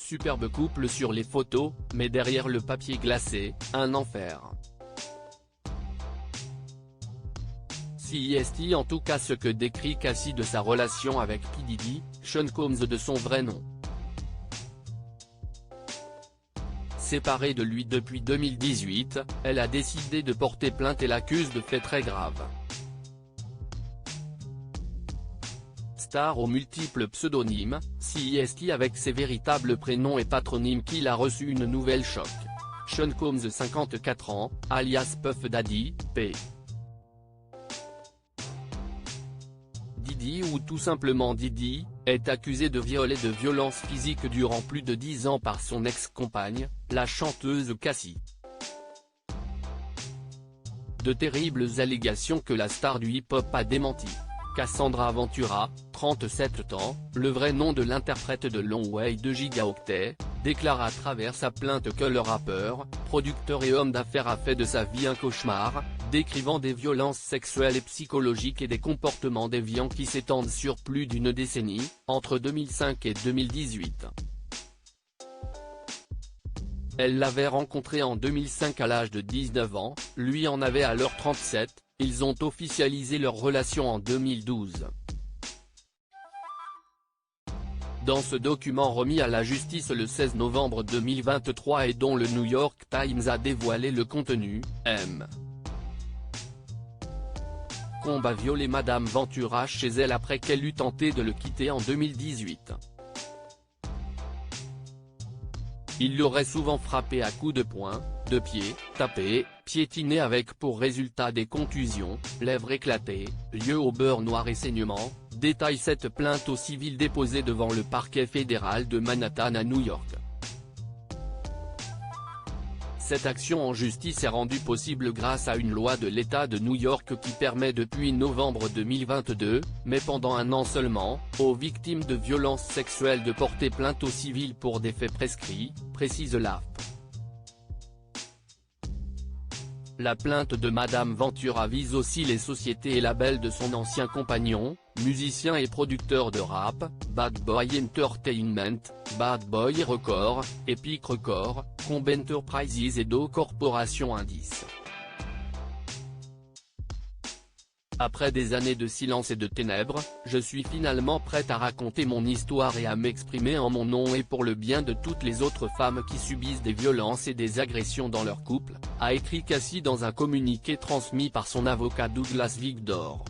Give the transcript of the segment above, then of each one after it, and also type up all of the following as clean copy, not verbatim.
Superbe couple sur les photos, mais derrière le papier glacé, un enfer. CIST en tout cas ce que décrit Cassie de sa relation avec P. Diddy, Sean Combs de son vrai nom. Séparée de lui depuis 2018, elle a décidé de porter plainte et l'accuse de faits très graves. Star aux multiples pseudonymes, CIST avec ses véritables prénoms et patronymes qu'il a reçu une nouvelle choc. Sean Combs 54 ans, alias Puff Daddy, P. Diddy ou tout simplement Diddy, est accusé de viol et de violence physique durant plus de 10 ans par son ex-compagne, la chanteuse Cassie. De terribles allégations que la star du hip-hop a démenties. Cassandra Ventura, 37 ans, le vrai nom de l'interprète de Long Way de Gigaoctay, déclare à travers sa plainte que le rappeur, producteur et homme d'affaires a fait de sa vie un cauchemar, décrivant des violences sexuelles et psychologiques et des comportements déviants qui s'étendent sur plus d'une décennie, entre 2005 et 2018. Elle l'avait rencontré en 2005 à l'âge de 19 ans, lui en avait alors 37, ils ont officialisé leur relation en 2012. Dans ce document remis à la justice le 16 novembre 2023 et dont le New York Times a dévoilé le contenu, M. Combs a violé Madame Ventura chez elle après qu'elle eut tenté de le quitter en 2018. Il l'aurait souvent frappé à coups de poing, de pied, tapé, piétiné avec pour résultat des contusions, lèvres éclatées, yeux au beurre noir et saignements, détaille cette plainte au civil déposée devant le parquet fédéral de Manhattan à New York. Cette action en justice est rendue possible grâce à une loi de l'État de New York qui permet depuis novembre 2022, mais pendant un an seulement, aux victimes de violences sexuelles de porter plainte au civil pour des faits prescrits, précise l'AFP. La plainte de Madame Ventura vise aussi les sociétés et labels de son ancien compagnon, musicien et producteur de rap, Bad Boy Entertainment, Bad Boy Records, Epic Records, Comb Enterprises et Do Corporation Indice. Après des années de silence et de ténèbres, je suis finalement prête à raconter mon histoire et à m'exprimer en mon nom et pour le bien de toutes les autres femmes qui subissent des violences et des agressions dans leur couple, a écrit Cassie dans un communiqué transmis par son avocat Douglas Vigdor.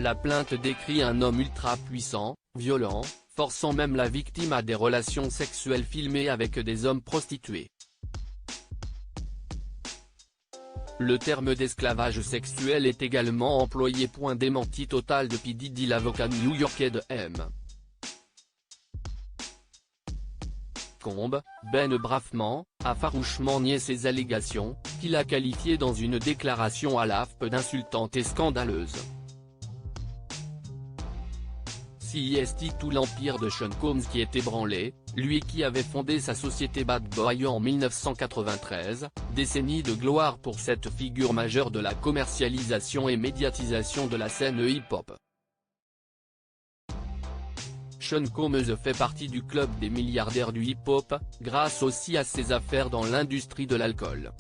La plainte décrit un homme ultra puissant, violent, forçant même la victime à des relations sexuelles filmées avec des hommes prostitués. Le terme d'esclavage sexuel est également employé. Démenti total de P. Diddy. L'avocat new-yorkais de M. Combs, Ben Brafman, a farouchement nié ces allégations, qu'il a qualifiées dans une déclaration à l'AFP d'insultantes et scandaleuses. CIST tout l'empire de Sean Combs qui est ébranlé, lui qui avait fondé sa société Bad Boy en 1993, décennie de gloire pour cette figure majeure de la commercialisation et médiatisation de la scène hip-hop. Sean Combs fait partie du club des milliardaires du hip-hop, grâce aussi à ses affaires dans l'industrie de l'alcool.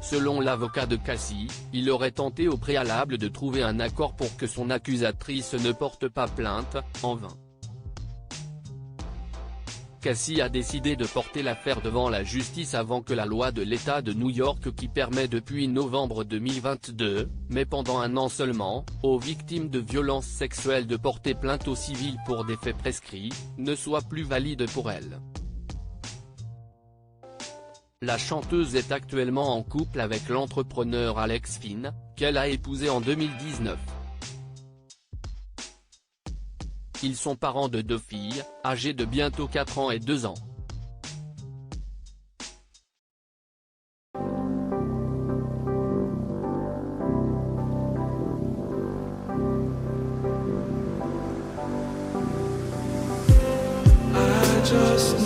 Selon l'avocat de Cassie, il aurait tenté au préalable de trouver un accord pour que son accusatrice ne porte pas plainte, en vain. Cassie a décidé de porter l'affaire devant la justice avant que la loi de l'État de New York qui permet depuis novembre 2022, mais pendant un an seulement, aux victimes de violences sexuelles de porter plainte au civil pour des faits prescrits, ne soit plus valide pour elle. La chanteuse est actuellement en couple avec l'entrepreneur Alex Finn, qu'elle a épousé en 2019. Ils sont parents de 2 filles, âgées de bientôt 4 ans et 2 ans. I just